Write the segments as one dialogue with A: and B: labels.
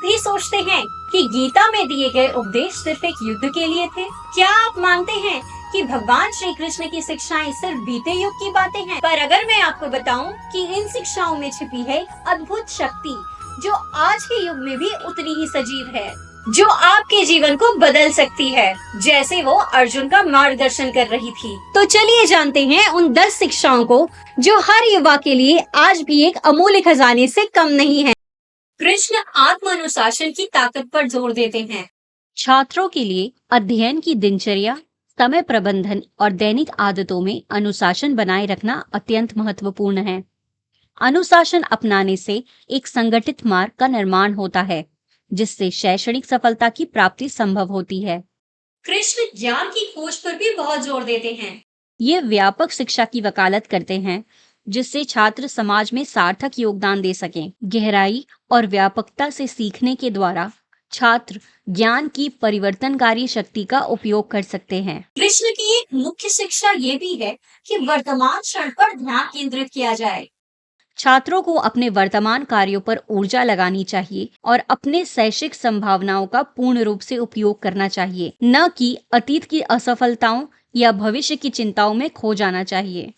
A: भी सोचते हैं कि गीता में दिए गए उपदेश सिर्फ एक युद्ध के लिए थे? क्या आप मानते हैं कि भगवान श्री कृष्ण की शिक्षाएं सिर्फ बीते युग की बातें हैं? पर अगर मैं आपको बताऊं कि इन शिक्षाओं में छिपी है एक अद्भुत शक्ति जो आज के युग में भी उतनी ही सजीव है, जो आपके जीवन को बदल सकती है, जैसे वो अर्जुन का मार्गदर्शन कर रही थी। तो चलिए जानते हैं उन 10 शिक्षाओं को जो हर युवा के लिए आज भी एक अमूल्य खजाने से कम नहीं है। कृष्ण आत्म अनुशासन की ताकत पर जोर देते हैं।
B: छात्रों के लिए अध्ययन की दिनचर्या, समय प्रबंधन और दैनिक आदतों में अनुशासन बनाए रखना अत्यंत महत्वपूर्ण है। अनुशासन अपनाने से एक संगठित मार्ग का निर्माण होता है, जिससे शैक्षणिक सफलता की प्राप्ति संभव होती है।
A: कृष्ण ज्ञान की खोज पर भी बहुत जोर देते हैं।
B: ये व्यापक शिक्षा की वकालत करते हैं, जिससे छात्र समाज में सार्थक योगदान दे सकें। गहराई और व्यापकता से सीखने के द्वारा छात्र ज्ञान की परिवर्तनकारी शक्ति का उपयोग कर सकते हैं।
A: कृष्ण की एक मुख्य शिक्षा ये भी है कि वर्तमान क्षण पर ध्यान केंद्रित किया जाए।
B: छात्रों को अपने वर्तमान कार्यों पर ऊर्जा लगानी चाहिए और अपने शैक्षिक संभावनाओं का पूर्ण रूप से उपयोग करना चाहिए, न कि अतीत की असफलताओं या भविष्य की चिंताओं में खो जाना चाहिए।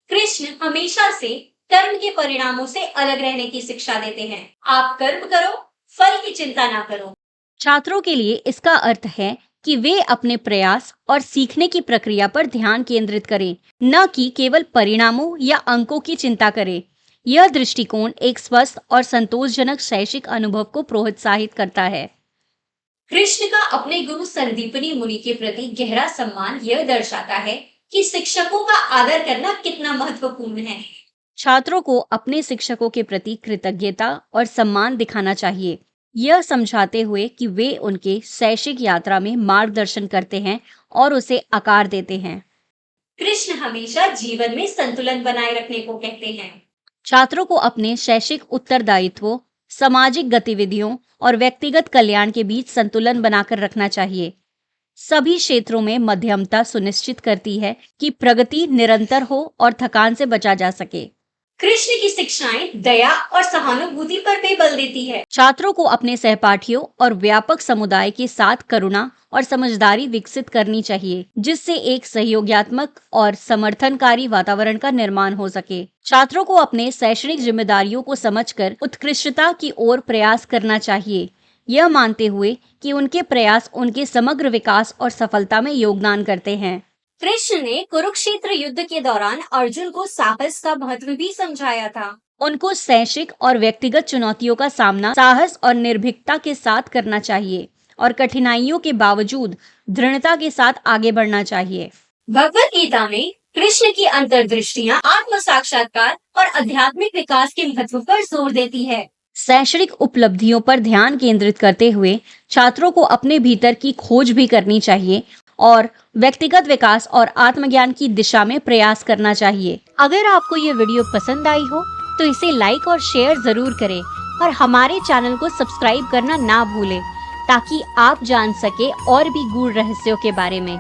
A: कृष्ण हमेशा से कर्म के परिणामों से अलग रहने की शिक्षा देते हैं। आप कर्म करो, फल की चिंता ना करो।
B: छात्रों के लिए इसका अर्थ है कि वे अपने प्रयास और सीखने की प्रक्रिया पर ध्यान केंद्रित करें, न कि केवल परिणामों या अंकों की चिंता करें। यह दृष्टिकोण एक स्वस्थ और संतोषजनक शैक्षिक अनुभव को प्रोत्साहित करता है।
A: कृष्ण का अपने गुरु संदीपनी मुनि के प्रति गहरा सम्मान यह दर्शाता है कि शिक्षकों का आदर करना कितना महत्वपूर्ण है।
B: छात्रों को अपने शिक्षकों के प्रति कृतज्ञता और सम्मान दिखाना चाहिए, यह समझाते हुए कि वे उनके शैक्षिक यात्रा में मार्गदर्शन करते हैं और उसे आकार देते हैं।
A: कृष्ण हमेशा जीवन में संतुलन बनाए रखने को कहते हैं।
B: छात्रों को अपने शैक्षिक उत्तरदायित्वों, सामाजिक गतिविधियों और व्यक्तिगत कल्याण के बीच संतुलन बनाकर रखना चाहिए। सभी क्षेत्रों में मध्यमता सुनिश्चित करती है कि प्रगति निरंतर हो और थकान से बचा जा सके।
A: कृष्ण की शिक्षाएं दया और सहानुभूति पर भी बल देती है।
B: छात्रों को अपने सहपाठियों और व्यापक समुदाय के साथ करुणा और समझदारी विकसित करनी चाहिए, जिससे एक सहयोगात्मक और समर्थनकारी वातावरण का निर्माण हो सके। छात्रों को अपने शैक्षणिक जिम्मेदारियों को समझकर उत्कृष्टता की ओर प्रयास करना चाहिए, यह मानते हुए कि उनके प्रयास उनके समग्र विकास और सफलता में योगदान करते हैं।
A: कृष्ण ने कुरुक्षेत्र युद्ध के दौरान अर्जुन को साहस का महत्व भी समझाया था।
B: उनको शैक्षिक और व्यक्तिगत चुनौतियों का सामना साहस और निर्भीकता के साथ करना चाहिए और कठिनाइयों के बावजूद दृढ़ता के साथ आगे बढ़ना चाहिए।
A: भगवत गीता में कृष्ण की अंतर्दृष्टियां आत्म साक्षात्कार और आध्यात्मिक विकास के महत्व पर जोर देती है।
B: शैक्षणिक उपलब्धियों पर ध्यान केंद्रित करते हुए छात्रों को अपने भीतर की खोज भी करनी चाहिए और व्यक्तिगत विकास और आत्मज्ञान की दिशा में प्रयास करना चाहिए। अगर आपको ये वीडियो पसंद आई हो तो इसे लाइक और शेयर जरूर करें और हमारे चैनल को सब्सक्राइब करना ना भूलें, ताकि आप जान सके और भी गूढ़ रहस्यों के बारे में।